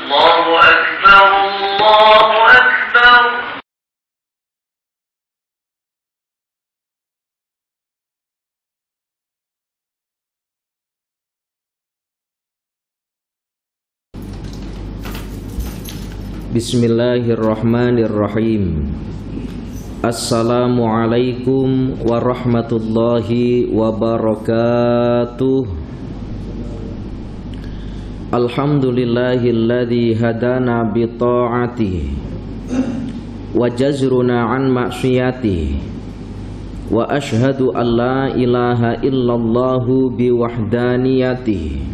الله أكبر الله أكبر. Bismillahirrahmanirrahim. Assalamualaikum warahmatullahi wabarakatuh. Alhamdulillahilladzi hadana bi ta'atihi wa jazruna an ma'siyatihi wa ashhadu an la ilaha illallahu bi wahdaniyatihi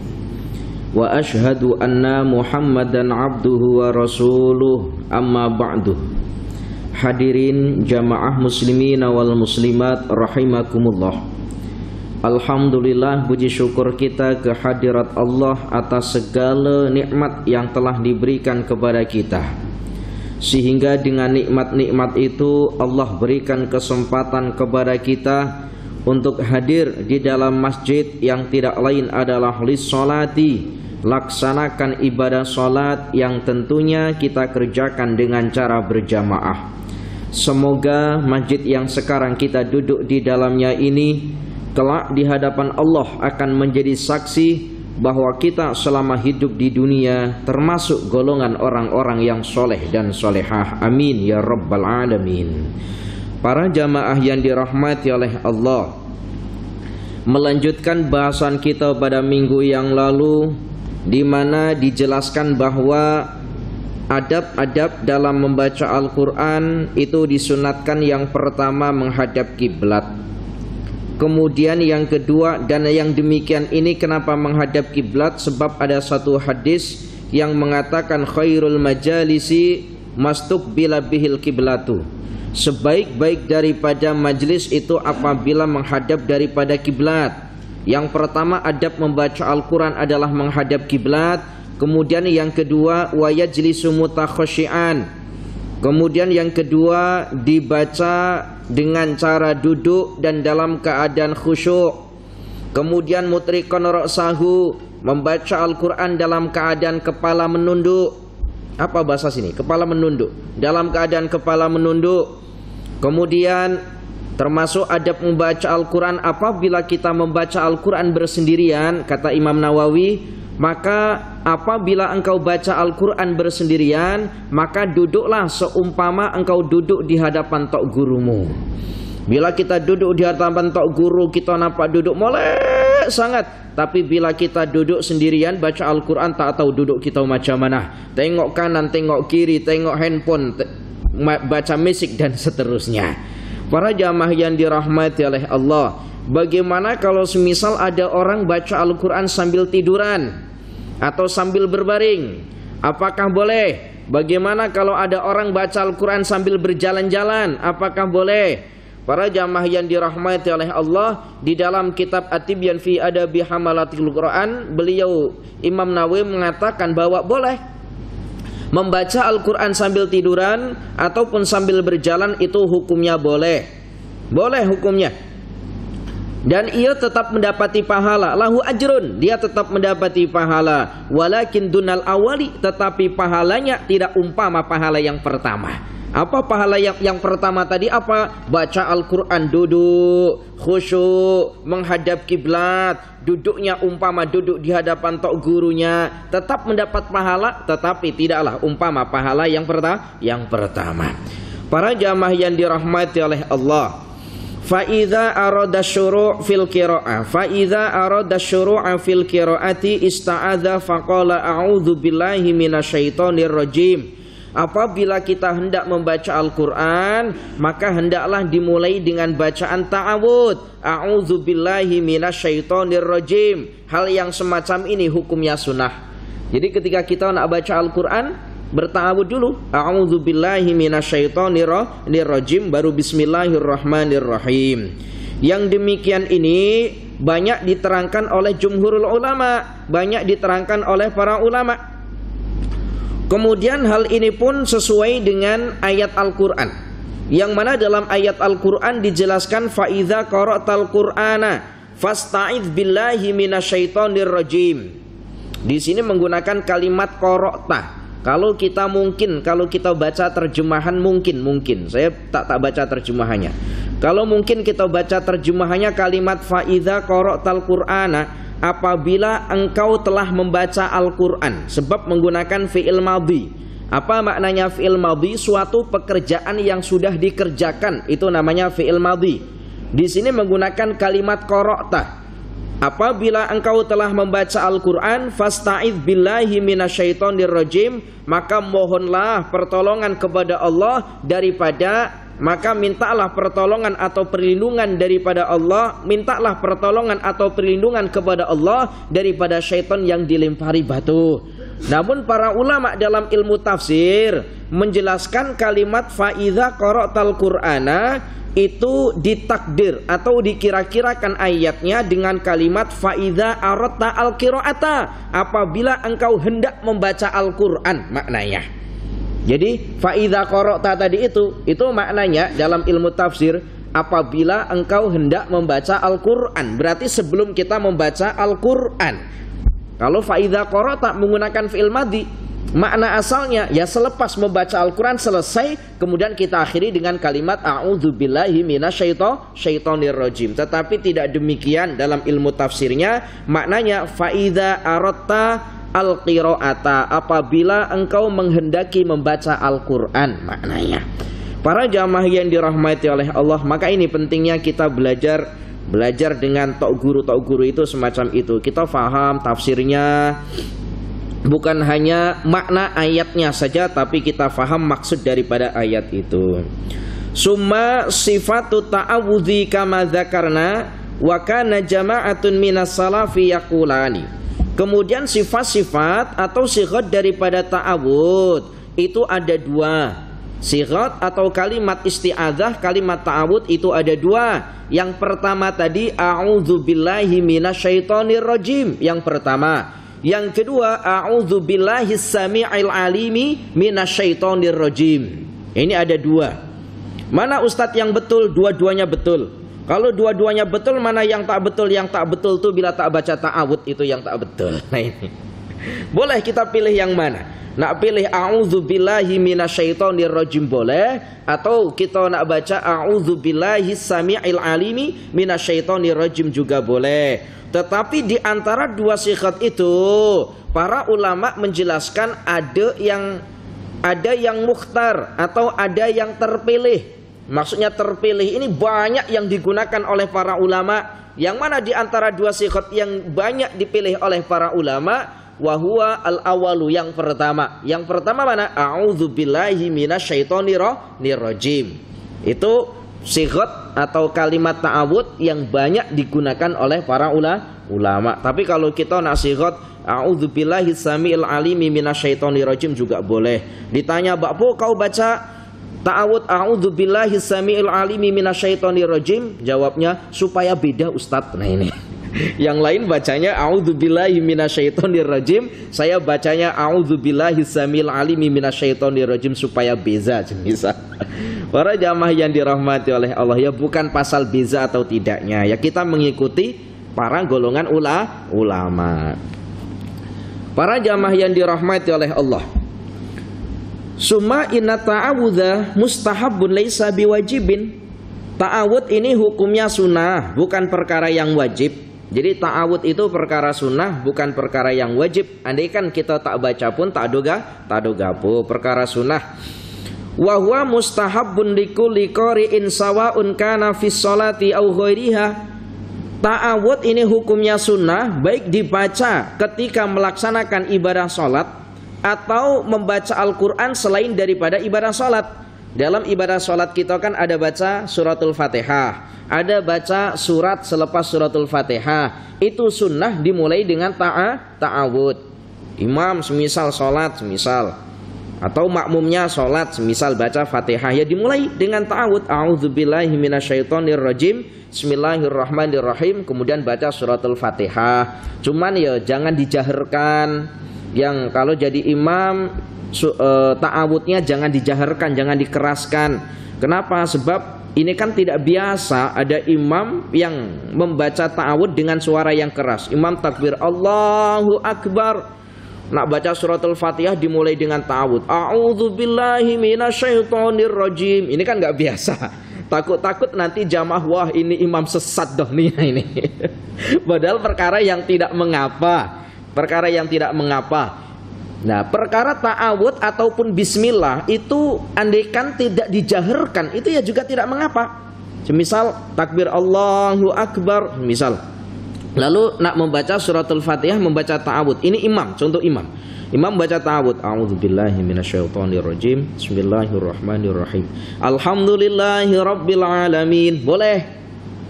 wa ashhadu anna Muhammadan abduhu wa rasuluh, amma ba'du. Hadirin jamaah muslimin wal muslimat rahimakumullah. Alhamdulillah, puji syukur kita kehadirat Allah atas segala nikmat yang telah diberikan kepada kita, sehingga dengan nikmat-nikmat itu Allah berikan kesempatan kepada kita untuk hadir di dalam masjid yang tidak lain adalah lissolati, laksanakan ibadah salat yang tentunya kita kerjakan dengan cara berjamaah. Semoga masjid yang sekarang kita duduk di dalamnya ini kelak di hadapan Allah akan menjadi saksi bahwa kita selama hidup di dunia termasuk golongan orang-orang yang soleh dan solehah. Amin ya rabbal alamin. Para jamaah yang dirahmati oleh Allah, melanjutkan bahasan kita pada minggu yang lalu, di mana dijelaskan bahwa adab-adab dalam membaca Al-Quran itu disunatkan yang pertama menghadap kiblat. Kemudian yang kedua, dan yang demikian ini kenapa menghadap kiblat? Sebab ada satu hadis yang mengatakan khairul majalisi mastuqbila bihil kiblatu. Sebaik-baik daripada majlis itu apabila menghadap daripada kiblat. Yang pertama, adab membaca Al-Quran adalah menghadap kiblat. Kemudian yang kedua, wa yajlisu mutakhasyian. Kemudian yang kedua, dibaca dengan cara duduk dan dalam keadaan khusyuk. Kemudian mutriqan ra'sahu, membaca Al-Quran dalam keadaan kepala menunduk. Apa bahasa sini? Kepala menunduk. Dalam keadaan kepala menunduk. Kemudian termasuk adab membaca Al-Quran apabila kita membaca Al-Quran bersendirian, kata Imam Nawawi, maka apabila engkau baca Al-Quran bersendirian, maka duduklah seumpama engkau duduk di hadapan tok gurumu. Bila kita duduk di hadapan tok guru, kita nampak duduk molek sangat. Tapi bila kita duduk sendirian baca Al-Quran, tak tahu duduk kita macam mana. Tengok kanan, tengok kiri, tengok handphone, baca musik dan seterusnya. Para jamaah yang dirahmati oleh Allah, bagaimana kalau semisal ada orang baca Al-Quran sambil tiduran atau sambil berbaring? Apakah boleh? Bagaimana kalau ada orang baca Al-Quran sambil berjalan-jalan? Apakah boleh? Para jamaah yang dirahmati oleh Allah, di dalam kitab At-Tibyan fi Adabi Hamalatil Quran, beliau Imam Nawawi mengatakan bahwa boleh membaca Al-Quran sambil tiduran ataupun sambil berjalan, itu hukumnya boleh. Boleh hukumnya. Dan ia tetap mendapati pahala. Lahu ajrun, dia tetap mendapati pahala. Walakin dunal awali, tetapi pahalanya tidak umpama pahala yang pertama. Apa pahala yang pertama tadi? Apa? Baca Al-Quran duduk khusyuk, menghadap kiblat, duduknya umpama duduk di hadapan tok gurunya, tetap mendapat pahala, tetapi tidaklah umpama pahala yang pertama. Para jamaah yang dirahmati oleh Allah, fa idza arada syuru' fil qira'ah, fa idza arada syuru'a fil qira'ati ista'adza faqala a'udzu billahi minasyaitonir rajim. Apabila kita hendak membaca Al-Quran, maka hendaklah dimulai dengan bacaan ta'awud, a'udzubillahi minasyaitonir rajim. Hal yang semacam ini hukumnya sunnah. Jadi ketika kita nak baca Al-Quran, berta'awud dulu, a'udzubillahi minasyaitonir rajim, baru bismillahirrahmanirrahim. Yang demikian ini banyak diterangkan oleh jumhurul ulama, banyak diterangkan oleh para ulama. Kemudian hal ini pun sesuai dengan ayat Al-Quran, yang mana dalam ayat Al-Quran dijelaskan fa idza qara'tal Qur'ana fasta'idz billahi minasyaitonir rajim. Di sini menggunakan kalimat qara'ta. Kalau kita baca terjemahan mungkin saya tak baca terjemahannya. Kalau mungkin kita baca terjemahannya kalimat fa idza qara'tal qur'ana, apabila engkau telah membaca Al-Qur'an, sebab menggunakan fi'il madhi. Apa maknanya fi'il madhi? Suatu pekerjaan yang sudah dikerjakan, itu namanya fi'il madhi. Di sini menggunakan kalimat qara'ta. Apabila engkau telah membaca Al-Qur'an, fasta'idz billahi minasyaitonir rajim, maka mohonlah pertolongan kepada Allah maka mintalah pertolongan atau perlindungan daripada Allah, mintalah pertolongan atau perlindungan kepada Allah daripada syaitan yang dilempari batu. Namun para ulama dalam ilmu tafsir menjelaskan kalimat fa idza qara'tal qur'ana itu ditakdir atau dikira-kirakan ayatnya dengan kalimat fa idza aratta al-qira'ata, apabila engkau hendak membaca Al-Qur'an maknanya. Jadi fa idza qara'ta tadi itu maknanya dalam ilmu tafsir apabila engkau hendak membaca Al-Qur'an, berarti sebelum kita membaca Al-Qur'an. Kalau fa idza qara'ta menggunakan fi'il madhi, makna asalnya ya selepas membaca Al-Qur'an selesai, kemudian kita akhiri dengan kalimat a'udzubillahi minasyaitonir rajim. Tetapi tidak demikian dalam ilmu tafsirnya, maknanya fa idza aratta al-qira'ata, apabila engkau menghendaki membaca Al-Qur'an maknanya. Para jamaah yang dirahmati oleh Allah, maka ini pentingnya kita belajar dengan tok guru itu semacam itu. Kita faham tafsirnya, bukan hanya makna ayatnya saja, tapi kita faham maksud daripada ayat itu. Summa sifatu ta'awudzi kama dzakarna wa kana jama'atun minas salafi yaqulani. Kemudian sifat-sifat atau sighat daripada ta'awud itu ada dua. Sighat atau kalimat isti'adzah, kalimat ta'awud itu ada dua. Yang pertama tadi a'udzubillahi minasyaitonir rajim, yang pertama. Yang kedua a'udzubillahis sami'il alimi minasyaitonir rajim. Ini ada dua. Mana ustadz yang betul? Dua-duanya betul. Kalau dua-duanya betul, mana yang tak betul? Yang tak betul tuh bila tak baca ta'awud itu yang tak betul. Nah ini boleh kita pilih yang mana? Nak pilih a'udzubillahi minasyaitonir rajim boleh, atau kita nak baca a'udzubillahis sami'il alimi minasyaitonir rajim juga boleh. Tetapi di antara dua sikhat itu para ulama menjelaskan ada yang mukhtar atau ada yang terpilih. Maksudnya terpilih ini banyak yang digunakan oleh para ulama. Yang mana di antara dua sikhat yang banyak dipilih oleh para ulama? Wahuwa al-awalu, yang pertama. Yang pertama mana? A'udzubillahi minasyaitonir rajim. Itu sikhat atau kalimat ta'awud yang banyak digunakan oleh para ulama. Tapi kalau kita nak sikhat a'udzubillahi sami'il alimi minasyaitonir rajim juga boleh. Ditanya, "Bakpo kau baca ta'awud a'udzubillahi sami'il alimi minasyaitonir rajim?" Jawabnya, supaya beda Ustadz. Nah ini yang lain bacanya a'udzubillahi minasyaitonir rajim, saya bacanya a'udzubillahi sami'il alimi minasyaitonir rajim, supaya beza bisa. Para jamaah yang dirahmati oleh Allah, ya bukan pasal beza atau tidaknya, ya kita mengikuti para golongan ulama. Para jamaah yang dirahmati oleh Allah, summa inna ta'awudha mustahabun laisa biwajibin. Ta'awud ini hukumnya sunnah, bukan perkara yang wajib. Jadi ta'awud itu perkara sunnah, bukan perkara yang wajib. Andaikan kita tak baca pun tak doga pun perkara sunnah. Wa huwa mustahabun likulli qari'in sawa'un kana fis sholati aw ghairiha. Ta'awud ini hukumnya sunnah, baik dibaca ketika melaksanakan ibadah sholat atau membaca Al-Quran selain daripada ibadah sholat. Dalam ibadah sholat kita kan ada baca suratul Fatihah, ada baca surat selepas suratul Fatihah. Itu sunnah dimulai dengan ta'awud. Imam semisal sholat atau makmumnya sholat semisal baca Fatihah, ya dimulai dengan ta'awud. A'udzubillahi minasyaitonir rajim, bismillahirrahmanirrahim, kemudian baca suratul Fatihah. Cuman ya jangan dijaharkan. Yang kalau jadi imam ta'awudnya jangan dijaharkan, jangan dikeraskan. Kenapa? Sebab ini kan tidak biasa ada imam yang membaca ta'awud dengan suara yang keras. Imam takbir Allahu Akbar, Nak baca suratul Fatihah dimulai dengan ta'awudz. A'udzubillahi minasyaitonirrajim. Ini kan nggak biasa. Takut-takut nanti jamaah, wah ini imam sesat doh nih ini. Padahal perkara yang tidak mengapa. Perkara yang tidak mengapa. Nah, perkara ta'awudz ataupun bismillah itu andaikan tidak dijaharkan, itu ya juga tidak mengapa. Semisal takbir Allahu Akbar, misal. Lalu nak membaca suratul Fatihah, membaca ta'awudz. Ini imam, contoh imam. Imam baca ta'awudz. A'udzubillahi minasyaitonirrajim. Bismillahirrahmanirrahim. Alhamdulillahirabbil alamin. Boleh.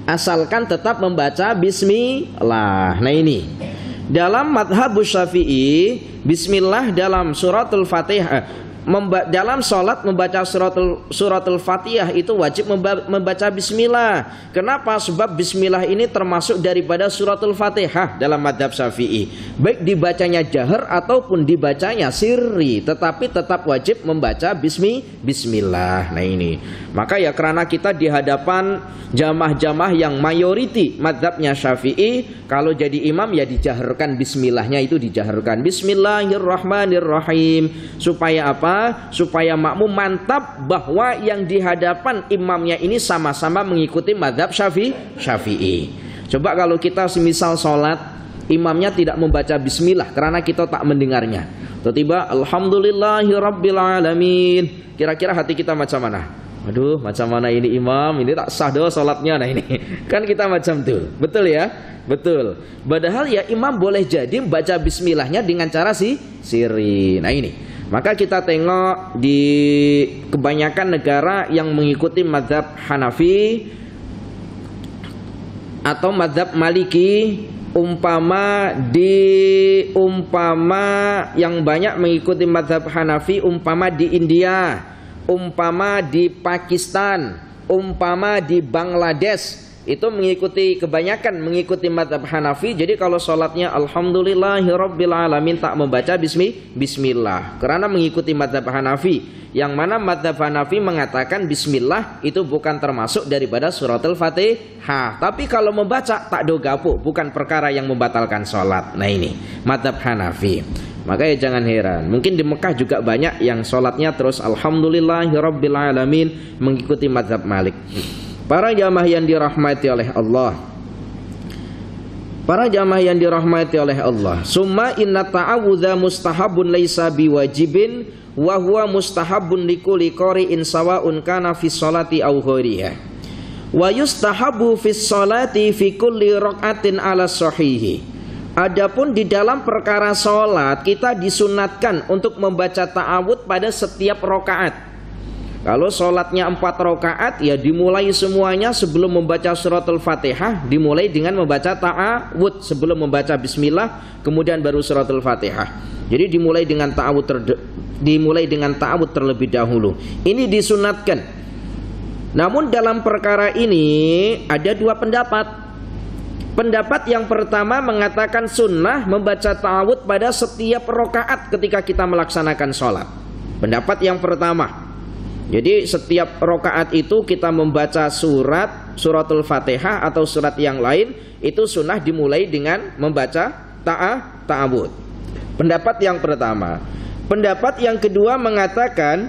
Asalkan tetap membaca bismillah. Nah ini. Dalam madhabus Syafi'i, bismillah dalam suratul Fatihah, dalam sholat membaca suratul Fatihah itu wajib membaca bismillah. Kenapa? Sebab bismillah ini termasuk daripada suratul Fatihah dalam madhab Syafi'i. Baik dibacanya jahar ataupun dibacanya sirri, tetapi tetap wajib membaca bismillah. Nah ini. Maka ya karena kita di hadapan jamaah-jamaah yang mayoriti madhabnya Syafi'i, kalau jadi imam ya dijaharkan bismillahnya, itu dijaharkan Bismillahirrahmanirrahim. Supaya apa? Supaya makmum mantap bahwa yang di hadapan imamnya ini sama-sama mengikuti madhab Syafi'i. Coba kalau kita semisal sholat, imamnya tidak membaca bismillah karena kita tak mendengarnya, tiba-tiba alhamdulillahirabbil alamin, kira-kira hati kita macam mana? Aduh, macam mana ini imam, ini tak sah doh sholatnya. Nah ini kan kita macam tuh, betul ya? Betul. Padahal ya imam boleh jadi baca bismillahnya dengan cara sirri. Nah ini. Maka kita tengok di kebanyakan negara yang mengikuti mazhab Hanafi atau mazhab Maliki, umpama yang banyak mengikuti mazhab Hanafi, umpama di India, umpama di Pakistan, umpama di Bangladesh, itu kebanyakan mengikuti mazhab Hanafi. Jadi kalau sholatnya alhamdulillahirabbil alamin tak membaca bismillah karena mengikuti mazhab Hanafi, yang mana mazhab Hanafi mengatakan bismillah itu bukan termasuk daripada suratul Fatihah. Tapi kalau membaca tak dogapo, bukan perkara yang membatalkan sholat. Nah ini mazhab Hanafi. Maka ya jangan heran, mungkin di Mekah juga banyak yang sholatnya terus alhamdulillahirabbil alamin mengikuti mazhab Malik. Para jamaah yang dirahmati oleh Allah, para jamaah yang dirahmati oleh Allah, summa inna ta'awudha mustahabun laisa biwajibin wa huwa mustahabun likulli qari'in sawa'un kana fi sholati aw ghairiha wa yustahabu fi sholati fi kulli raq'atin ala sahihi. Adapun di dalam perkara sholat, kita disunatkan untuk membaca ta'awudz pada setiap rakaat. Kalau sholatnya 4 rakaat, ya dimulai semuanya sebelum membaca suratul Fatihah, dimulai dengan membaca ta'awudz sebelum membaca bismillah, kemudian baru suratul Fatihah. Jadi dimulai dengan ta'awudz terlebih dahulu. Ini disunatkan. Namun dalam perkara ini ada 2 pendapat. Pendapat yang pertama mengatakan sunnah membaca ta'awudz pada setiap rakaat ketika kita melaksanakan sholat. Pendapat yang pertama. Jadi setiap rakaat itu kita membaca suratul Fatihah atau surat yang lain, itu sunnah dimulai dengan membaca ta'awudz. Pendapat yang pertama. Pendapat yang kedua mengatakan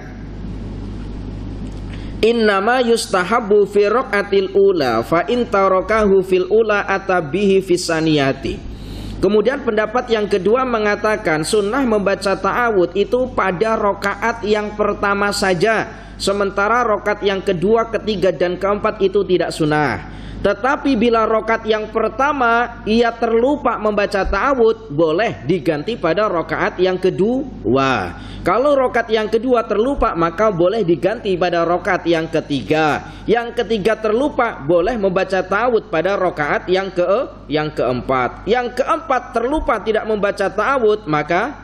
innama yustahabbu fi raqatil ula fa in tarakahu fil ula atabihi fisaniyati. Kemudian pendapat yang kedua mengatakan sunnah membaca ta'awudz itu pada rakaat yang pertama saja. Sementara rakaat yang kedua, ketiga, dan keempat itu tidak sunnah. Tetapi bila rakaat yang pertama ia terlupa membaca ta'awudz, boleh diganti pada rakaat yang kedua. Kalau rakaat yang kedua terlupa, maka boleh diganti pada rakaat yang ketiga. Yang ketiga terlupa, boleh membaca ta'awudz pada rakaat yang keempat. Yang keempat terlupa tidak membaca ta'awudz, maka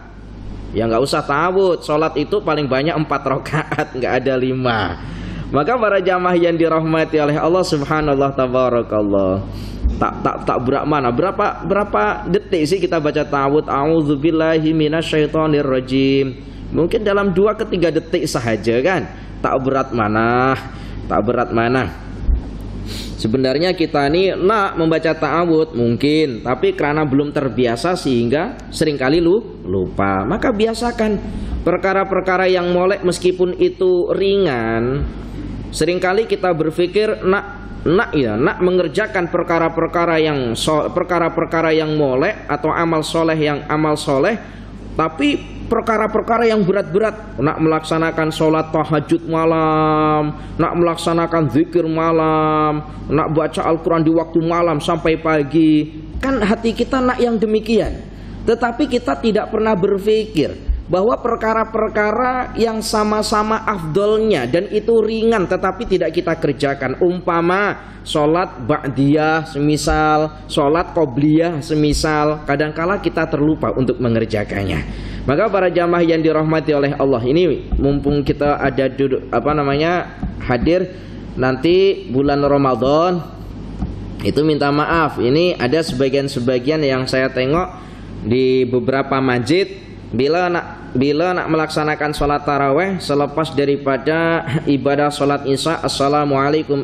ya nggak usah ta'awudz. Sholat itu paling banyak 4 rakaat, nggak ada 5. Maka para jamaah yang dirahmati oleh Allah subhanallah tabarakallah, tak berat mana, berapa detik sih kita baca ta'awudz a'udzubillahi minasyaitonirrajim? Mungkin dalam 2 ke 3 detik sahaja kan. Tak berat mana. Sebenarnya kita ini nak membaca ta'awud mungkin, tapi karena belum terbiasa sehingga seringkali lupa. Maka biasakan perkara-perkara yang molek meskipun itu ringan. Seringkali kita berpikir nak mengerjakan perkara-perkara yang molek atau amal soleh, tapi perkara-perkara yang berat-berat, nak melaksanakan sholat tahajud malam, nak melaksanakan zikir malam, nak baca Al-Quran di waktu malam sampai pagi. Kan hati kita nak yang demikian. Tetapi kita tidak pernah berpikir bahwa perkara-perkara yang sama-sama afdolnya dan itu ringan tetapi tidak kita kerjakan, umpama sholat ba'diyah semisal, sholat qobliyah semisal, kadangkala kita terlupa untuk mengerjakannya. Maka para jamaah yang dirahmati oleh Allah, ini mumpung kita ada hadir nanti bulan Ramadan, itu minta maaf, ini ada sebagian yang saya tengok di beberapa masjid, bila nak melaksanakan sholat taraweh selepas daripada ibadah sholat isya, assalamualaikum,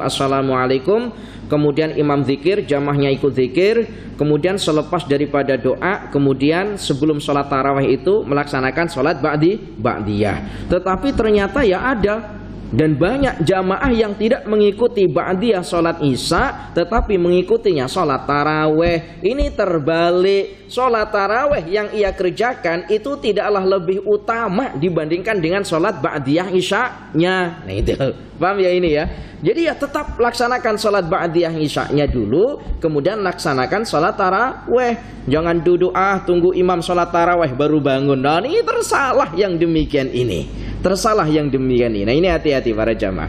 kemudian imam zikir, jamaahnya ikut zikir, kemudian selepas daripada doa, kemudian sebelum sholat taraweh itu melaksanakan sholat ba'diyah. Tetapi ternyata ya ada dan banyak jamaah yang tidak mengikuti ba'diyah sholat isya tetapi mengikutinya sholat taraweh. Ini terbalik, sholat taraweh yang ia kerjakan itu tidaklah lebih utama dibandingkan dengan sholat ba'diyah isya-nya. Nah itu, paham ya ini ya. Jadi ya tetap laksanakan sholat ba'diyah isya-nya dulu, kemudian laksanakan sholat taraweh. Jangan duduk tunggu imam sholat taraweh baru bangun. Nah ini tersalah yang demikian ini. Tersalah yang demikian ini. Nah ini hati-hati para jamaah.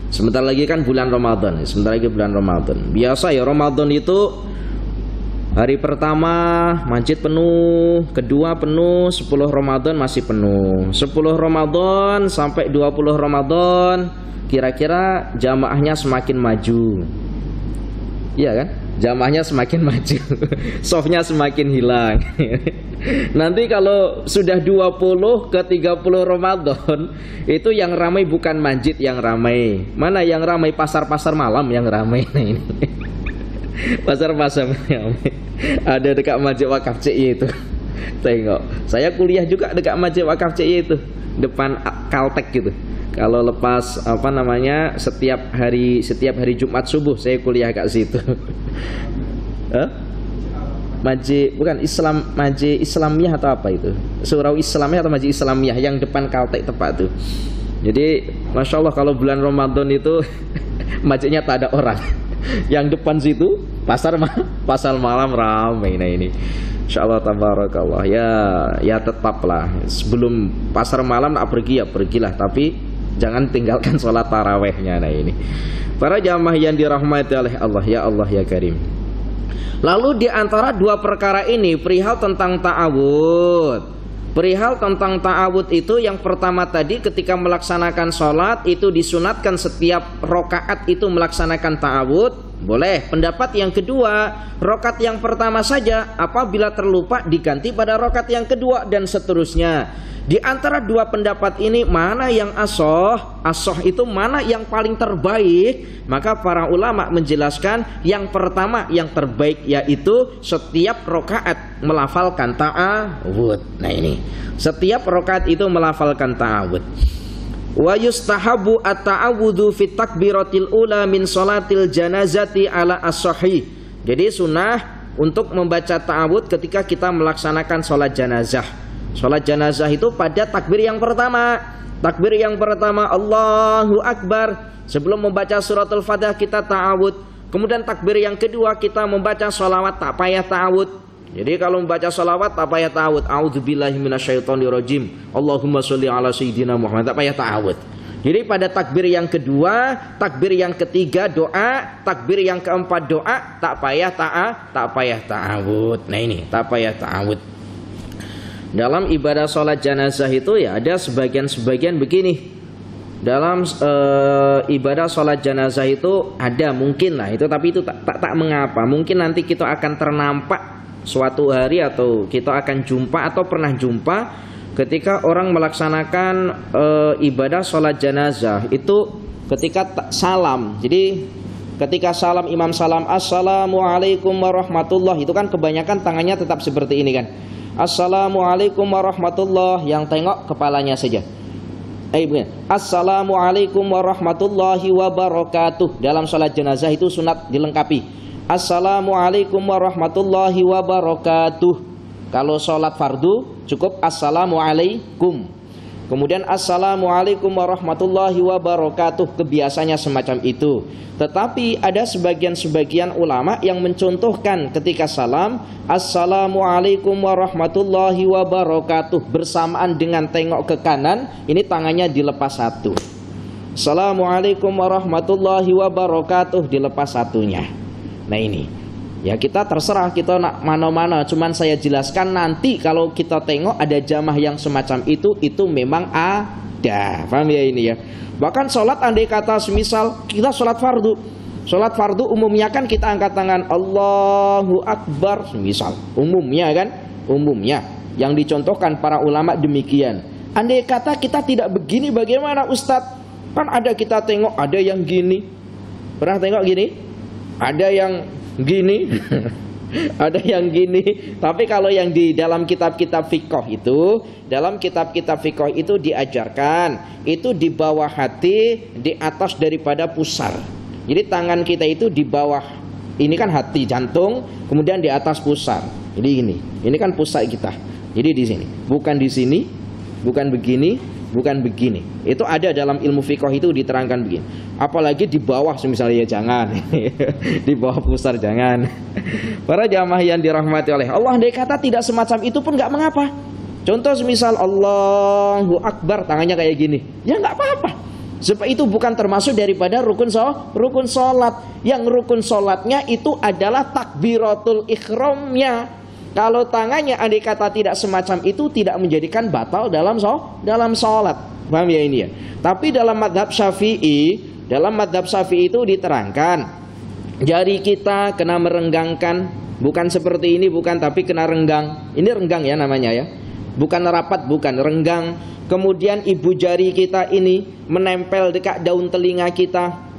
Sebentar lagi kan bulan Ramadan. Biasa ya Ramadan itu hari pertama masjid penuh, kedua penuh, 10 Ramadan masih penuh, 10 Ramadan sampai 20 Ramadan kira-kira jamaahnya semakin maju. Iya kan? Jamaahnya semakin maju, softnya semakin hilang. Nanti kalau sudah 20 ke 30 Ramadan, itu yang ramai bukan masjid yang ramai. Mana yang ramai? Pasar-pasar malam yang ramai. Nah ini pasar-pasar malam ada dekat Masjid Wakaf CI itu. Tengok, saya kuliah juga dekat Masjid Wakaf CI itu, depan Kaltek gitu. Kalau lepas setiap hari Jumat subuh saya kuliah kat situ. Masjid Islamiyah atau apa itu? Surau Islamiyah atau Masjid Islamiyah yang depan Kaltek tepat tuh. Jadi Masya Allah kalau bulan Ramadan itu masjidnya tak ada orang. Yang depan situ pasar malam ramai. Nah ini Insya Allah tabarakallah ya tetaplah sebelum pasar malam nak pergi ya pergilah, tapi jangan tinggalkan sholat tarawehnya. Nah ini para jamaah yang dirahmati oleh Allah, ya Allah ya Karim. Lalu di antara dua perkara ini perihal tentang ta'awud. Perihal tentang ta'awud itu yang pertama tadi ketika melaksanakan sholat itu disunatkan setiap rokaat itu melaksanakan ta'awud, boleh. Pendapat yang kedua, rokaat yang pertama saja, apabila terlupa diganti pada rokaat yang kedua dan seterusnya. Di antara dua pendapat ini mana yang asoh itu mana yang paling terbaik? Maka para ulama menjelaskan yang pertama yang terbaik yaitu setiap rokaat melafalkan ta'awud. Nah ini setiap rokaat itu melafalkan ta'awud. Wa yustahabu at-ta'awudhu fit takbiratil ula min sholatil janazati ala as-sahih. Jadi sunnah untuk membaca ta'awud ketika kita melaksanakan sholat janazah. Sholat jenazah itu pada takbir yang pertama. Takbir yang pertama Allahu Akbar. Sebelum membaca suratul Fatihah kita ta'awud. Kemudian takbir yang kedua kita membaca sholawat tak payah ta'awud. Jadi kalau membaca sholawat tak payah ta'awud. A'udzubillahi minasyaitonirrajim. Allahumma sholli ala sayyidina Muhammad. Tak payah ta'awud. Jadi pada takbir yang kedua, takbir yang ketiga doa, takbir yang keempat doa, tak payah ta'awud. Nah ini tak payah ta'awud. Dalam ibadah sholat jenazah itu ya ada sebagian begini. Dalam ibadah sholat jenazah itu ada mungkin lah itu, tapi itu tak mengapa. Mungkin nanti kita akan ternampak suatu hari atau kita akan jumpa atau pernah jumpa ketika orang melaksanakan ibadah sholat jenazah itu ketika salam. Jadi Ketika salam, imam salam, assalamualaikum warahmatullahi, itu kan kebanyakan tangannya tetap seperti ini kan. Assalamualaikum warahmatullahi, yang tengok kepalanya saja. Assalamualaikum warahmatullahi wabarakatuh. Dalam salat jenazah itu sunat dilengkapi. Assalamualaikum warahmatullahi wabarakatuh. Kalau salat fardu cukup assalamualaikum. Kemudian assalamualaikum warahmatullahi wabarakatuh, kebiasanya semacam itu. Tetapi ada sebagian ulama yang mencontohkan ketika salam assalamualaikum warahmatullahi wabarakatuh bersamaan dengan tengok ke kanan, ini tangannya dilepas satu. Assalamualaikum warahmatullahi wabarakatuh, dilepas satunya. Nah ini ya, kita terserah kita nak mana-mana, cuman saya jelaskan nanti kalau kita tengok ada jamaah yang semacam itu memang ada. Paham ya ini ya? Bahkan sholat andai kata semisal kita sholat fardu. Sholat fardu umumnya kan kita angkat tangan Allahu Akbar semisal. Umumnya kan? Umumnya. Yang dicontohkan para ulama demikian. Andai kata kita tidak begini bagaimana Ustadz? Kan ada kita tengok ada yang gini. Pernah tengok gini? Ada yang gini, ada yang gini. Tapi kalau yang di dalam kitab-kitab fiqh itu, dalam kitab-kitab fiqh itu diajarkan itu di bawah hati, di atas daripada pusar. Jadi tangan kita itu di bawah, ini kan hati jantung, kemudian di atas pusar. Jadi ini kan pusat kita. Jadi di sini, bukan di sini, bukan begini, bukan begini. Itu ada dalam ilmu fiqh itu diterangkan begini. Apalagi di bawah misalnya ya jangan. Di bawah pusar jangan. Para jamaah yang dirahmati oleh Allah, andai kata tidak semacam itu pun nggak mengapa. Contoh semisal Allahu Akbar, tangannya kayak gini, ya nggak apa-apa. Sebab itu bukan termasuk daripada rukun sholat. Yang rukun sholatnya itu adalah takbiratul ikhramnya. Kalau tangannya andai kata tidak semacam itu, tidak menjadikan batal dalam sholat. Paham ya ini ya? Tapi dalam madhab Syafi'i itu diterangkan jari kita kena merenggangkan, bukan seperti ini, bukan, tapi kena renggang. Ini renggang ya namanya ya, bukan rapat, bukan renggang. Kemudian ibu jari kita ini menempel dekat daun telinga kita.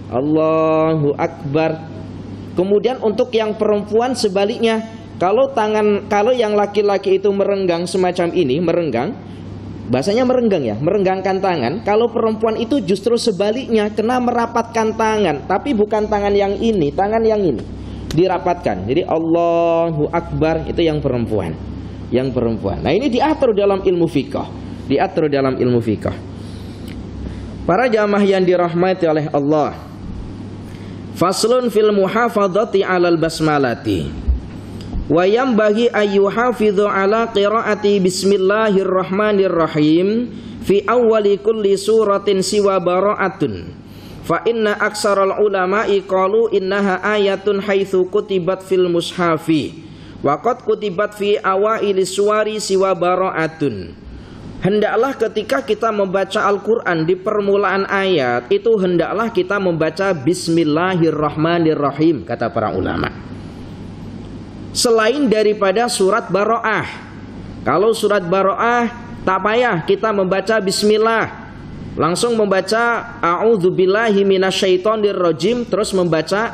Allahu Akbar. Kemudian untuk yang perempuan sebaliknya, kalau yang laki-laki itu merenggang semacam ini, merenggang, bahasanya merenggang ya, merenggangkan tangan. Kalau perempuan itu justru sebaliknya, kena merapatkan tangan, tapi bukan tangan yang ini, tangan yang ini dirapatkan. Jadi Allahu Akbar itu yang perempuan, Nah ini diatur dalam ilmu fiqh, Para jamaah yang dirahmati oleh Allah. Faslun fil muhafadzati 'alal basmalati. Wa yanbaghi ayyuhafidhu 'ala qiraati bismillahirrahmanirrahim fi awwali kulli suratin siwa bara'atun. Fa inna aksaral ulama'i qalu innaha ayatun haitsu kutibat fil mushafi wa qad kutibat fi awaili suwari siwa bara'atun. Hendaklah ketika kita membaca Al-Quran di permulaan ayat itu hendaklah kita membaca Bismillahirrahmanirrahim, kata para ulama. Selain daripada surat Baro'ah. Kalau surat Baro'ah tak payah kita membaca Bismillah, langsung membaca A'udzubillahi minasyaitonirrajim, terus membaca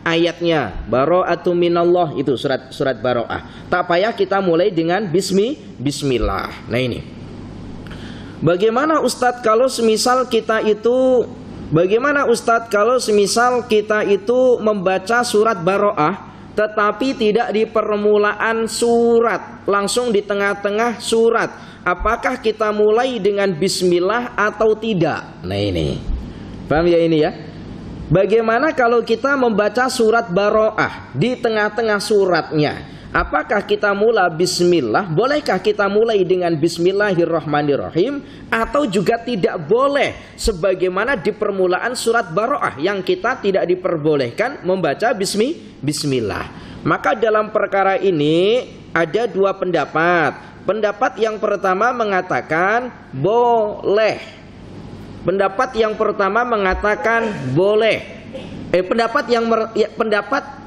ayatnya Baro'atu minallah, itu surat Baro'ah. Tak payah kita mulai dengan Bismillah. Nah ini, bagaimana Ustadz kalau semisal kita itu membaca surat Baro'ah tetapi tidak di permulaan surat, langsung di tengah-tengah surat, apakah kita mulai dengan Bismillah atau tidak? Nah ini, paham ya ini ya? Bagaimana kalau kita membaca surat Baro'ah di tengah-tengah suratnya? Apakah kita mulai Bismillah? Bolehkah kita mulai dengan Bismillahirrahmanirrahim? Atau juga tidak boleh, sebagaimana di permulaan surat Baro'ah yang kita tidak diperbolehkan membaca Bismillah. Maka dalam perkara ini ada dua pendapat. Pendapat yang pertama mengatakan boleh. Pendapat yang pertama mengatakan boleh. Pendapat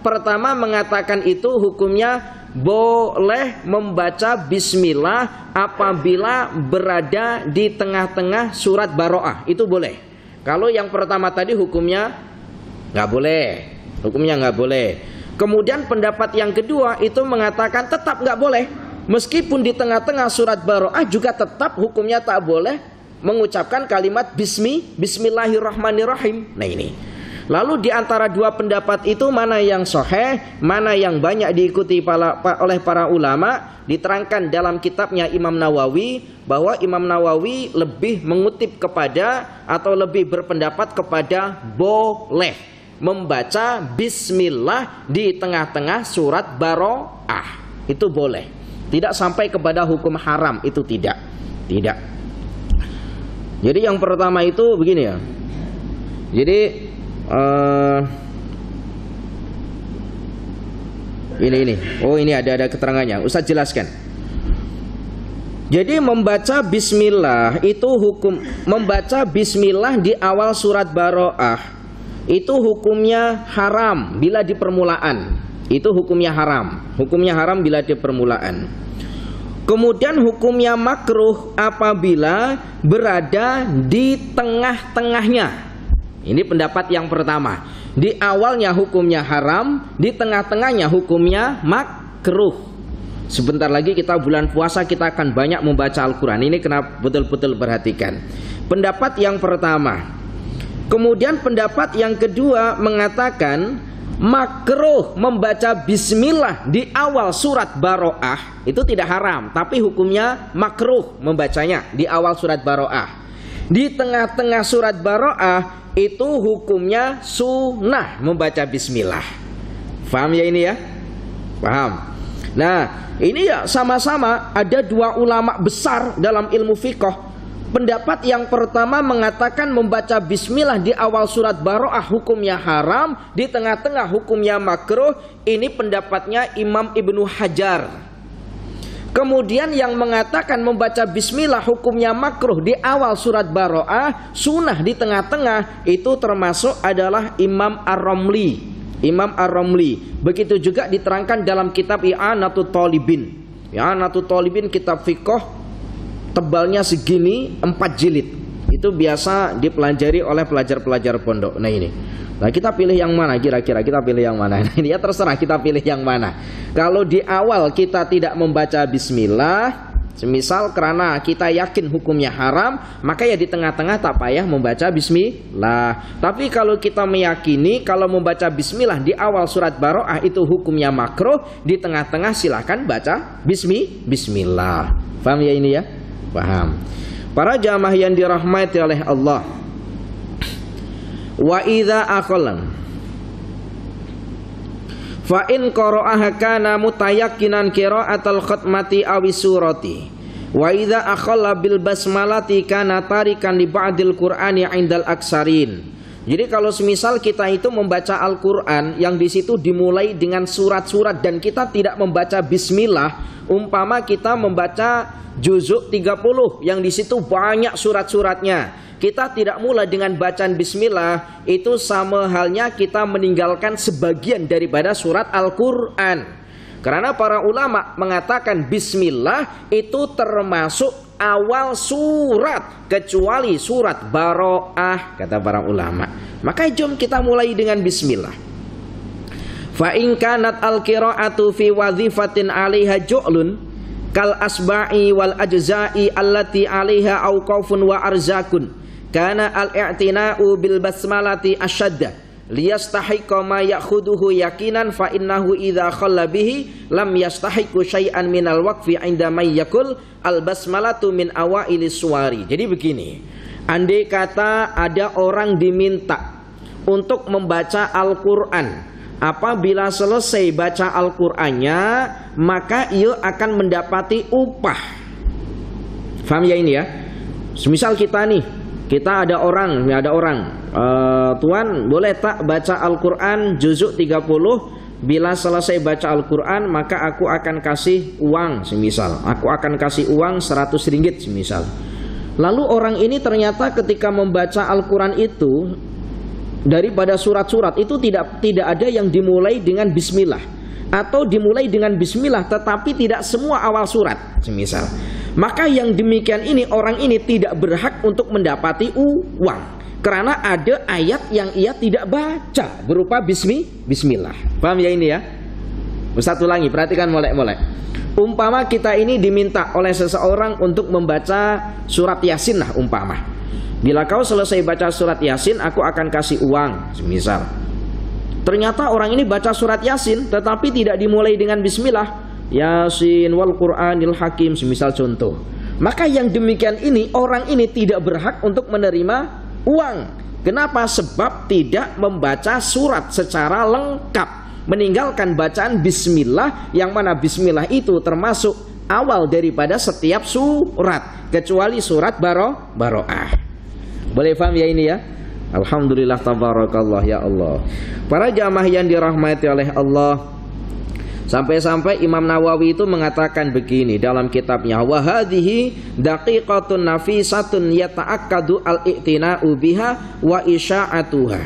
pertama mengatakan itu hukumnya boleh membaca Bismillah apabila berada di tengah-tengah surat Baro'ah, itu boleh. Kalau yang pertama tadi hukumnya nggak boleh, hukumnya nggak boleh. Kemudian pendapat yang kedua itu mengatakan tetap nggak boleh, meskipun di tengah-tengah surat Baroah juga tetap hukumnya tak boleh mengucapkan kalimat Bismillahirrahmanirrahim. Nah ini. Lalu di antara dua pendapat itu mana yang sahih, mana yang banyak diikuti oleh para ulama, diterangkan dalam kitabnya Imam Nawawi bahwa Imam Nawawi lebih mengutip kepada atau lebih berpendapat kepada boleh membaca bismillah di tengah-tengah surat Baroah. Itu boleh. Tidak sampai kepada hukum haram, itu tidak. Tidak. Jadi yang pertama itu begini ya. Jadi ini. Oh, ini ada keterangannya. Ustaz jelaskan. Jadi membaca bismillah itu hukum, membaca bismillah di awal surat Baroah itu hukumnya haram bila di permulaan. Itu hukumnya haram. Hukumnya haram bila di permulaan. Kemudian hukumnya makruh apabila berada di tengah-tengahnya. Ini pendapat yang pertama. Di awalnya hukumnya haram, di tengah-tengahnya hukumnya makruh. Sebentar lagi kita bulan puasa, kita akan banyak membaca Al-Quran. Ini kena betul-betul perhatikan. Pendapat yang pertama. Kemudian pendapat yang kedua mengatakan makruh membaca bismillah di awal surat Baroah itu tidak haram, tapi hukumnya makruh membacanya di awal surat Baroah. Di tengah-tengah surat Baroah itu hukumnya sunnah membaca bismillah. Paham ya ini ya? Paham. Nah, ini ya sama-sama ada dua ulama besar dalam ilmu fiqh. Pendapat yang pertama mengatakan membaca bismillah di awal surat Baroah hukumnya haram, di tengah-tengah hukumnya makruh. Ini pendapatnya Imam Ibnu Hajar. Kemudian yang mengatakan membaca bismillah hukumnya makruh di awal surat Baroah, sunnah di tengah-tengah, itu termasuk adalah Imam Ar-Ramli. Imam Ar-Ramli. Begitu juga diterangkan dalam kitab I'anatul Talibin. I'anatul Talibin kitab fiqh, tebalnya segini, 4 jilid. Itu biasa dipelajari oleh pelajar-pelajar pondok. Nah ini. Nah kita pilih yang mana kira-kira? Kita pilih yang mana? Nah, ini ya terserah kita pilih yang mana. Kalau di awal kita tidak membaca bismillah, semisal karena kita yakin hukumnya haram, maka ya di tengah-tengah tak payah membaca bismillah. Tapi kalau kita meyakini kalau membaca bismillah di awal surat Baroah itu hukumnya makruh, di tengah-tengah silakan baca bismillah. Paham ya ini ya? Paham. Para jamaah yang dirahmati oleh Allah. Wa idza aqalan fa in qara'aha kana mutayakkinan qira'atul khatmati awi surati wa idza aqalla bil basmalati kana tarikan li ba'dil qur'ani 'indal aksarin. Jadi kalau semisal kita itu membaca Al-Qur'an yang di situ dimulai dengan surat-surat dan kita tidak membaca bismillah, umpama kita membaca juzuk 30 yang di situ banyak surat-suratnya, kita tidak mulai dengan bacaan bismillah, itu sama halnya kita meninggalkan sebagian daripada surat Al-Quran. Karena para ulama mengatakan bismillah itu termasuk awal surat, kecuali surat Baroah, kata para ulama. Maka jom kita mulai dengan bismillah. Fa in kanat al-qira'atu fi wadhifatin 'alaiha ju'lun kal asba'i wal ajza'i allati 'alaiha awqafun wa arzakun kana al-i'tina'u bil basmalati asyadda liyastahiqa ma ya'khuduhu yakinan fa innahu idza khalla bihi lam yastahiqu syai'an minal waqfi 'inda may yaqul al basmalatu min awailis suwari. Jadi begini, andai kata ada orang diminta untuk membaca Al-Qur'an, apabila selesai baca Al-Qur'annya maka ia akan mendapati upah. Faham ya ini ya? Semisal kita ada orang, Tuan boleh tak baca Al-Quran juzuk 30, bila selesai baca Al-Quran maka aku akan kasih uang, semisal aku akan kasih uang 100 ringgit semisal. Lalu orang ini ternyata ketika membaca Al-Quran itu, daripada surat-surat itu tidak ada yang dimulai dengan bismillah, atau dimulai dengan bismillah tetapi tidak semua awal surat semisal. Maka yang demikian ini, orang ini tidak berhak untuk mendapati uang. Karena ada ayat yang ia tidak baca berupa bismillah. Paham ya ini ya? Ustaz ulangi, perhatikan molek-molek. Umpama kita ini diminta oleh seseorang untuk membaca surat Yasin lah umpama. Bila kau selesai baca surat Yasin, aku akan kasih uang, misal. Ternyata orang ini baca surat Yasin tetapi tidak dimulai dengan bismillah. Yasin wal Qur'anil Hakim, semisal contoh. Maka yang demikian ini, orang ini tidak berhak untuk menerima uang. Kenapa? Sebab tidak membaca surat secara lengkap, meninggalkan bacaan bismillah, yang mana bismillah itu termasuk awal daripada setiap surat, kecuali surat baro'ah. Boleh paham ya ini ya? Alhamdulillah, tabarakallah ya Allah. Para jamaah yang dirahmati oleh Allah, sampai-sampai Imam Nawawi itu mengatakan begini dalam kitabnya, wa hadhihi daqiqatun nafisatun yata'akkadu al-i'tina'u biha wa isya'atuha.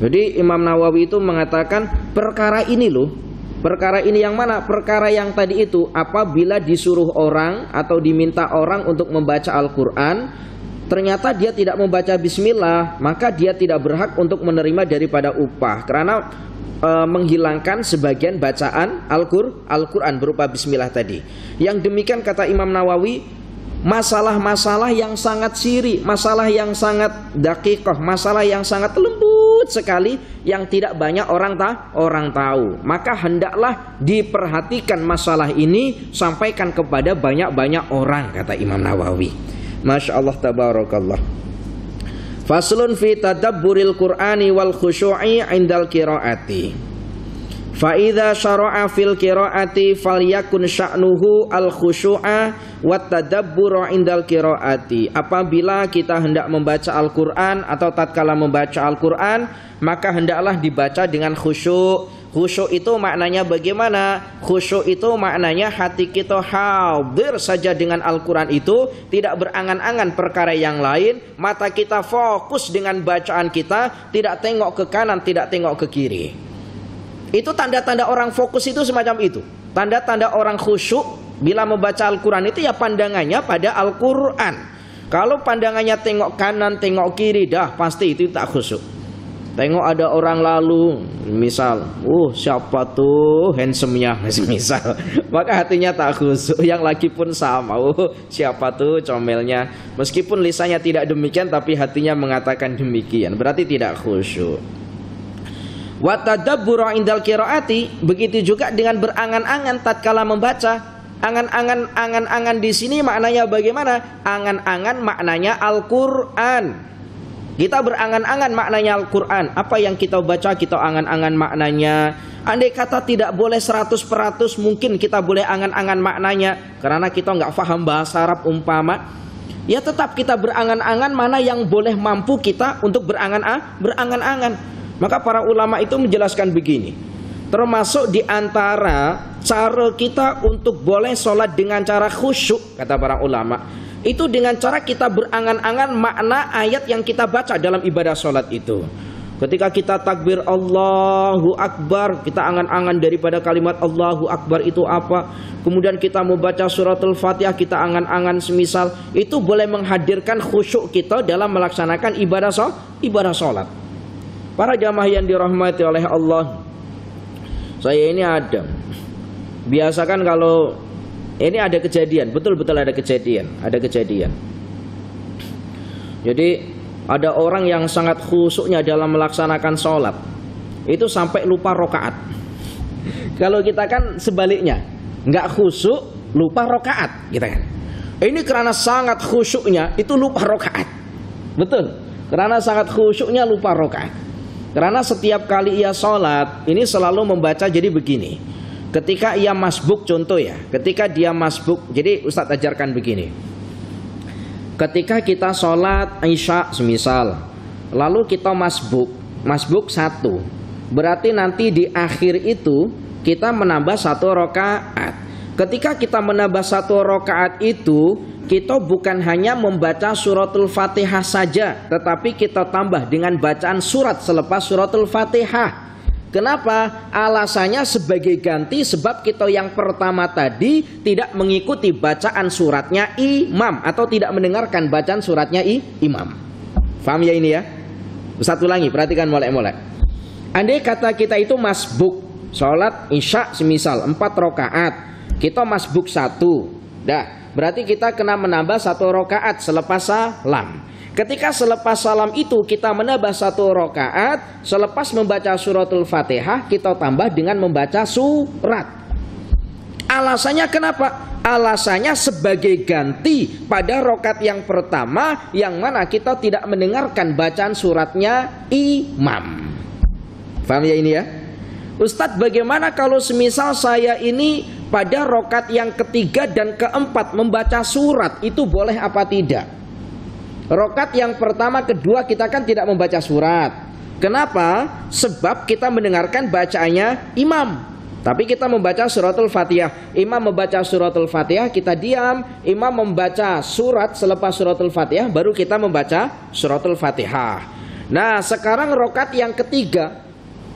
Jadi Imam Nawawi itu mengatakan perkara ini loh, perkara ini yang mana? Perkara yang tadi itu, apabila disuruh orang atau diminta orang untuk membaca Al-Quran, ternyata dia tidak membaca bismillah, maka dia tidak berhak untuk menerima daripada upah, karena menghilangkan sebagian bacaan Al-Quran berupa bismillah tadi. Yang demikian kata Imam Nawawi, masalah-masalah yang sangat siri, masalah yang sangat daqiqah, masalah yang sangat lembut sekali, yang tidak banyak orang tahu, maka hendaklah diperhatikan masalah ini, sampaikan kepada banyak-banyak orang, kata Imam Nawawi. Masya Allah, tabarakallah. Faslun fi tadabburil Qur'ani wal khusyu'i indal qiraati. Fa idza syara'a fil qiraati falyakun sya'nuhu al khusyu'a wat tadabbur indal qiraati. Apabila kita hendak membaca Al-Qur'an atau tatkala membaca Al-Qur'an, maka hendaklah dibaca dengan khusyuk. Khusyuk itu maknanya bagaimana? Khusyuk itu maknanya hati kita hadir saja dengan Al-Quran itu, tidak berangan-angan perkara yang lain, mata kita fokus dengan bacaan kita, tidak tengok ke kanan, tidak tengok ke kiri. Itu tanda-tanda orang fokus itu semacam itu. Tanda-tanda orang khusyuk bila membaca Al-Quran itu ya pandangannya pada Al-Quran. Kalau pandangannya tengok kanan, tengok kiri, dah pasti itu tak khusyuk. Tengok ada orang lalu, misal, siapa tuh handsome-nya, misal, maka hatinya tak khusyuk. Yang lagi pun sama, siapa tuh comelnya. Meskipun lisannya tidak demikian, tapi hatinya mengatakan demikian, berarti tidak khusyuk. Wa tadabbur indal qiraati, begitu juga dengan berangan-angan tatkala membaca. Angan-angan di sini maknanya bagaimana? Angan-angan maknanya Al-Qur'an. Kita berangan-angan maknanya Al-Quran. Apa yang kita baca kita angan-angan maknanya. Andai kata tidak boleh 100%, mungkin kita boleh angan-angan maknanya, karena kita nggak paham bahasa Arab umpama. Ya tetap kita berangan-angan mana yang boleh mampu kita untuk berangan-angan. Maka para ulama itu menjelaskan begini. Termasuk di antara cara kita untuk boleh sholat dengan cara khusyuk, kata para ulama, itu dengan cara kita berangan-angan makna ayat yang kita baca dalam ibadah sholat itu. Ketika kita takbir Allahu Akbar, kita angan-angan daripada kalimat Allahu Akbar itu apa. Kemudian kita membaca suratul Fatihah, kita angan-angan semisal. Itu boleh menghadirkan khusyuk kita dalam melaksanakan ibadah sholat. Para jamaah yang dirahmati oleh Allah, saya ini ada, biasakan kalau ini ada kejadian, betul-betul ada kejadian. Jadi ada orang yang sangat khusyuknya dalam melaksanakan sholat, itu sampai lupa rokaat. Kalau kita kan sebaliknya, nggak khusyuk, lupa rokaat, kita kan. Ini karena sangat khusyuknya itu lupa rokaat, betul. Karena sangat khusyuknya lupa rokaat. Karena setiap kali ia sholat, ini selalu membaca jadi begini. Ketika ia masbuk, contoh ya, ketika dia masbuk, jadi Ustadz ajarkan begini. Ketika kita sholat Isya semisal, lalu kita masbuk 1, berarti nanti di akhir itu kita menambah 1 rakaat. Ketika kita menambah 1 rakaat itu, kita bukan hanya membaca suratul Fatihah saja, tetapi kita tambah dengan bacaan surat selepas suratul Fatihah. Kenapa? Alasannya sebagai ganti, sebab kita yang pertama tadi tidak mengikuti bacaan suratnya imam, atau tidak mendengarkan bacaan suratnya imam. Faham ya ini ya? Ustaz ulangi, perhatikan molek-molek. Andai kata kita itu masbuk sholat isya semisal 4 rakaat, kita masbuk 1. Dah, berarti kita kena menambah 1 rakaat selepas salam. Ketika selepas salam itu kita menambah 1 rakaat, selepas membaca suratul Fatihah kita tambah dengan membaca surat. Alasannya kenapa? Alasannya sebagai ganti pada rakaat yang pertama yang mana kita tidak mendengarkan bacaan suratnya imam. Paham ya ini ya? Ustadz, bagaimana kalau semisal saya ini pada rakaat yang ketiga dan keempat membaca surat, itu boleh apa tidak? Rakaat yang pertama, kedua kita kan tidak membaca surat. Kenapa? Sebab kita mendengarkan bacaannya imam, tapi kita membaca suratul Fatihah. Imam membaca suratul Fatihah, kita diam. Imam membaca surat, selepas suratul Fatihah baru kita membaca suratul Fatihah. Nah sekarang rakaat yang ketiga,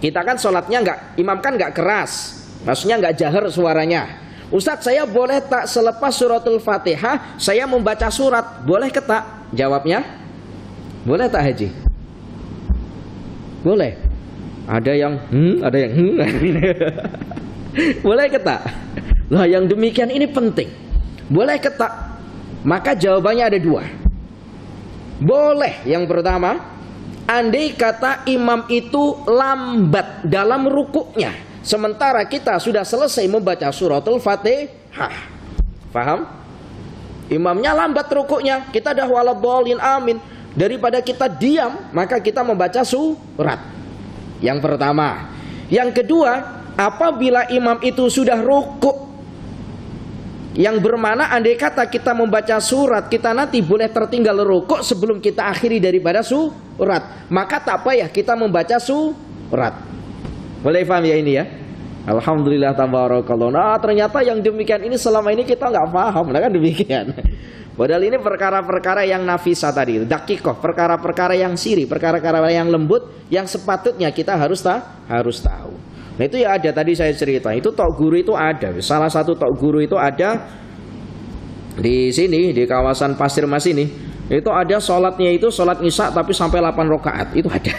kita kan sholatnya enggak, imam kan enggak keras, maksudnya enggak jahar suaranya. Ustadz, saya boleh tak selepas suratul Fatihah saya membaca surat, boleh ke tak? Jawabnya boleh tak Haji? Boleh. Ada yang ada yang boleh ke tak? Lah yang demikian ini penting. Boleh ke tak? Maka jawabannya ada 2. Boleh. Yang pertama, andai kata imam itu lambat dalam rukuknya, sementara kita sudah selesai membaca suratul Fatihah. Paham? Imamnya lambat rukuknya, kita dah waladhdallin amin. Daripada kita diam, maka kita membaca surat. Yang pertama. Yang kedua, apabila imam itu sudah rukuk, yang bermana andai kata kita membaca surat, kita nanti boleh tertinggal rukuk sebelum kita akhiri daripada surat, maka tak payah kita membaca surat. Boleh paham ya ini ya? Alhamdulillah tabarakallah. Nah ternyata yang demikian ini selama ini kita nggak paham, kan demikian. Padahal ini perkara-perkara yang nafisah tadi, dakikoh, perkara-perkara yang siri, perkara-perkara yang lembut, yang sepatutnya kita harus tahu. Nah itu ya ada tadi saya cerita, itu tok guru itu ada. Salah satu tok guru itu ada di sini, di kawasan Pasir Mas ini. Itu ada sholatnya itu sholat isya tapi sampai 8 rakaat, itu ada.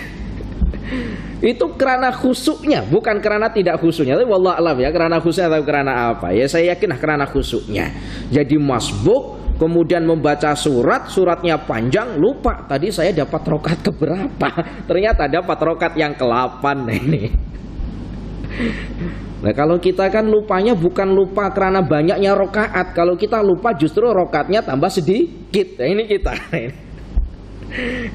Itu karena khusyuknya, bukan karena tidak khusyuknya. Tapi wallah alam ya, karena khusyuknya atau karena apa? Ya saya yakin karena khusyuknya. Jadi masbuk, kemudian membaca surat, suratnya panjang, lupa tadi saya dapat rakaat keberapa. Ternyata dapat rakaat yang ke-8 ini. Nah kalau kita kan lupanya bukan lupa karena banyaknya rakaat. Kalau kita lupa justru rakaatnya tambah sedikit. Nah ini kita.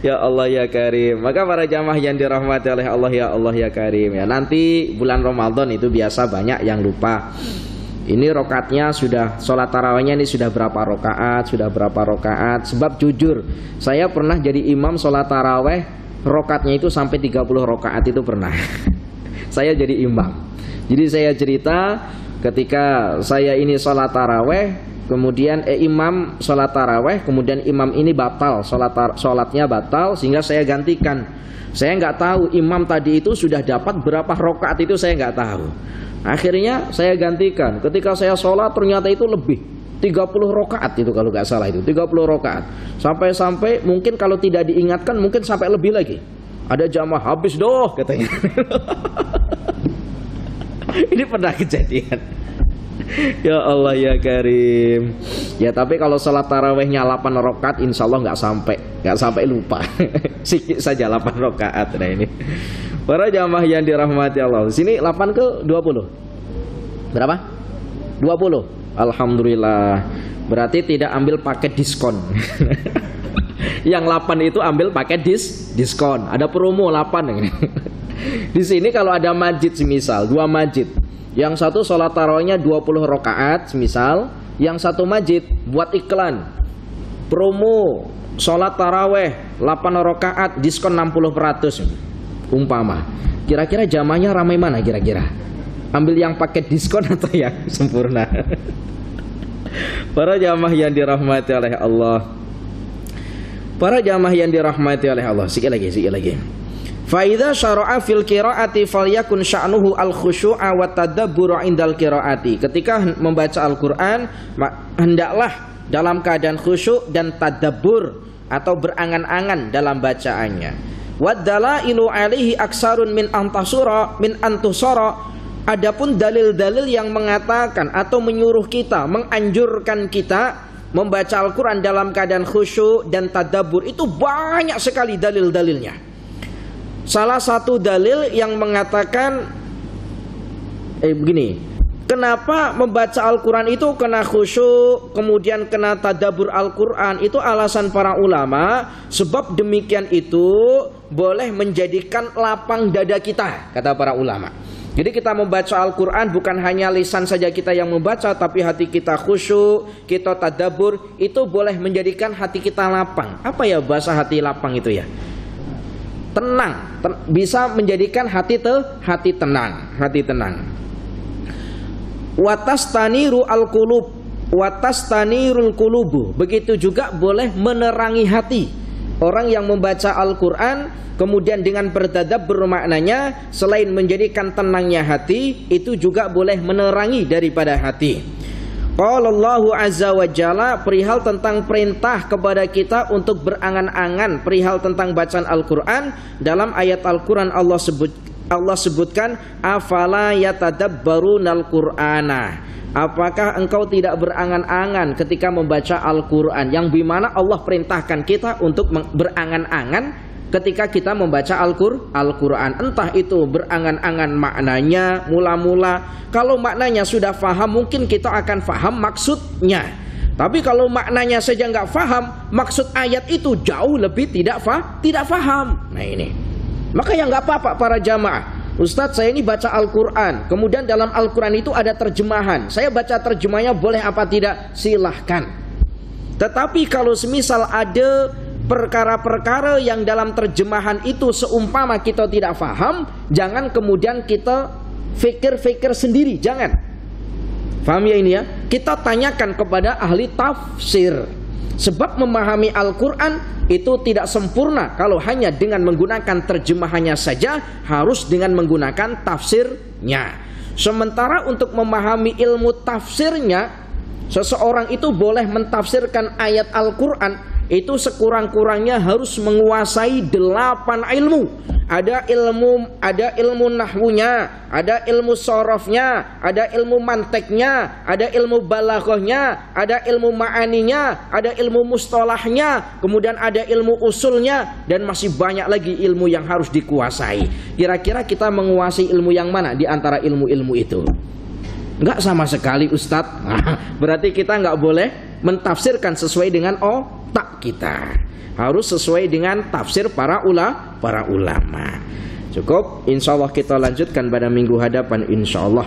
Ya Allah ya Karim. Maka para jamaah yang dirahmati oleh Allah ya Karim ya, nanti bulan Ramadan itu biasa banyak yang lupa. Ini rakaatnya sudah, sholat tarawihnya ini sudah berapa rakaat, sebab jujur saya pernah jadi imam sholat tarawih, rakaatnya itu sampai 30 rakaat itu pernah. Saya jadi imam. Jadi saya cerita ketika saya ini sholat tarawih, kemudian imam sholat tarawih, kemudian imam ini batal, sholatnya batal, sehingga saya gantikan. Saya nggak tahu imam tadi itu sudah dapat berapa rakaat, itu saya nggak tahu. Akhirnya saya gantikan. Ketika saya sholat ternyata itu lebih 30 rakaat itu kalau nggak salah, itu 30 rakaat. Sampai mungkin kalau tidak diingatkan mungkin sampai lebih lagi. Ada jamaah habis doh katanya. Ini pernah kejadian. Ya Allah ya Karim. Ya tapi kalau sholat tarawihnya 8 rakaat, insya Allah nggak sampai lupa. Sikit saja 8 rakaat. Nah ini para jamaah yang dirahmati Allah. Sini 8 ke 20. Berapa? 20. Alhamdulillah. Berarti tidak ambil paket diskon. Yang 8 itu ambil paket diskon. Ada promo 8. Di sini kalau ada masjid semisal 2 masjid, yang satu sholat tarawihnya 20 rakaat semisal, yang satu masjid buat iklan promo sholat tarawih 8 rakaat diskon 60% umpama. Kira-kira jamaahnya ramai mana kira-kira? Ambil yang paket diskon atau yang sempurna? Para jamaah yang dirahmati oleh Allah, para jamaah yang dirahmati oleh Allah, sikit lagi. Fa idza syara'a fil qiraati falyakun sya'nuhu al-khusyu'a wa tadabbur 'indal qiraati. Ketika membaca Al-Qur'an, hendaklah dalam keadaan khusyuk dan tadabbur atau berangan-angan dalam bacaannya. Waddalailu alaihi aksarun min antusara. Adapun dalil-dalil yang mengatakan atau menyuruh kita, menganjurkan kita membaca Al-Quran dalam keadaan khusyuk dan tadabbur, itu banyak sekali dalil-dalilnya. Salah satu dalil yang mengatakan begini, kenapa membaca Al-Quran itu kena khusyuk, kemudian kena tadabbur Al-Quran, itu alasan para ulama, sebab demikian itu boleh menjadikan lapang dada kita, kata para ulama. Jadi kita membaca Al-Quran bukan hanya lisan saja kita yang membaca, tapi hati kita khusyuk, kita tadabbur, itu boleh menjadikan hati kita lapang. Apa ya bahasa hati lapang itu ya? Tenang, bisa menjadikan hati tenang, hati tenang. Watastaniru al-qulub, watastanirul qulubu. Begitu juga boleh menerangi hati. Orang yang membaca Al-Quran kemudian dengan bertadabbur maknanya, selain menjadikan tenangnya hati, itu juga boleh menerangi daripada hati. Qala Allahu azza wa jalla, perihal tentang perintah kepada kita untuk berangan-angan perihal tentang bacaan Al-Quran. Dalam ayat Al-Quran Allah sebutkan, afala yatadabbarunal Qur'ana. Apakah engkau tidak berangan-angan ketika membaca Al-Quran? Yang bimana Allah perintahkan kita untuk berangan-angan ketika kita membaca Al-Quran. Entah itu berangan-angan maknanya mula-mula. Kalau maknanya sudah faham, mungkin kita akan faham maksudnya. Tapi kalau maknanya saja nggak faham, maksud ayat itu jauh lebih tidak faham. Nah ini, makanya nggak apa-apa para jamaah. Ustadz, saya ini baca Al-Quran, kemudian dalam Al-Quran itu ada terjemahan. Saya baca terjemahnya boleh apa tidak? Silahkan. Tetapi kalau semisal ada perkara-perkara yang dalam terjemahan itu seumpama kita tidak faham, jangan kemudian kita fikir-fikir sendiri, jangan. Faham ya ini ya? Kita tanyakan kepada ahli tafsir. Sebab memahami Al-Quran itu tidak sempurna kalau hanya dengan menggunakan terjemahannya saja, harus dengan menggunakan tafsirnya. Sementara untuk memahami ilmu tafsirnya, seseorang itu boleh mentafsirkan ayat Al-Quran itu sekurang-kurangnya harus menguasai 8 ilmu. Ada ilmu nahwunya, ada ilmu sorofnya, ada ilmu manteknya, ada ilmu balaghahnya, ada ilmu ma'aninya, ada ilmu mustalahnya, kemudian ada ilmu usulnya, dan masih banyak lagi ilmu yang harus dikuasai. Kira-kira kita menguasai ilmu yang mana di antara ilmu-ilmu itu? Enggak sama sekali, Ustadz. Berarti kita enggak boleh mentafsirkan sesuai dengan otak kita. Harus sesuai dengan tafsir para ulama. Cukup, insya Allah kita lanjutkan pada minggu hadapan, insya Allah.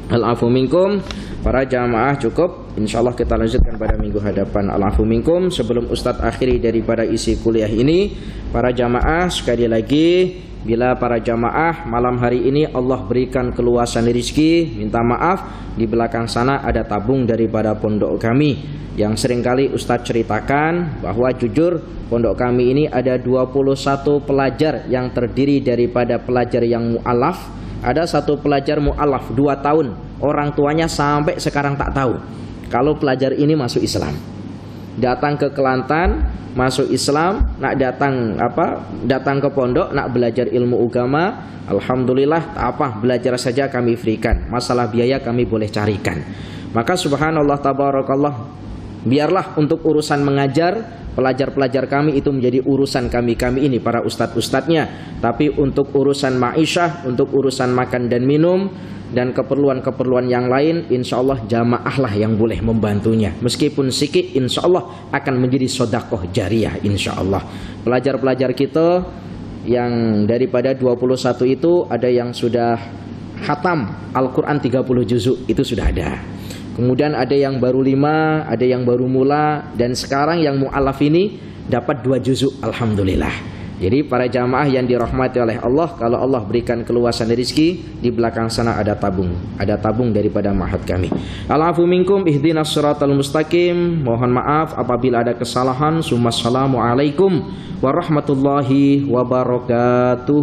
Al-afu minkum, para jamaah cukup, insya Allah kita lanjutkan pada minggu hadapan. Al-afu minkum. Sebelum Ustadz akhiri daripada isi kuliah ini, para jamaah sekali lagi, bila para jamaah malam hari ini Allah berikan keluasan rezeki, minta maaf, di belakang sana ada tabung daripada pondok kami yang seringkali Ustadz ceritakan bahwa jujur pondok kami ini ada 21 pelajar yang terdiri daripada pelajar yang mu'alaf. Ada satu pelajar mu'alaf 2 tahun, orang tuanya sampai sekarang tak tahu kalau pelajar ini masuk Islam. Datang ke Kelantan, masuk Islam, nak datang ke pondok, nak belajar ilmu agama. Alhamdulillah, belajar saja kami berikan. Masalah biaya kami boleh carikan. Maka subhanallah tabarakallah, biarlah untuk urusan mengajar pelajar-pelajar kami itu menjadi urusan kami ini para ustadz-ustadznya. Tapi untuk urusan ma'isyah, untuk urusan makan dan minum dan keperluan-keperluan yang lain, insya Allah jamaahlah yang boleh membantunya. Meskipun sikit, insya Allah akan menjadi sodakoh jariah, insya Allah. Pelajar-pelajar kita yang daripada 21 itu ada yang sudah khatam Al-Quran 30 juzuk, itu sudah ada. Kemudian ada yang baru 5, ada yang baru mula, dan sekarang yang mu'alaf ini dapat 2 juzuk, alhamdulillah. Jadi para jamaah yang dirahmati oleh Allah, kalau Allah berikan keluasan rezeki, di belakang sana ada tabung daripada ma'had kami. Al-afu minkum, ihdinas siratal mustaqim. Mohon maaf apabila ada kesalahan. Assalamualaikum warahmatullahi wabarakatuh.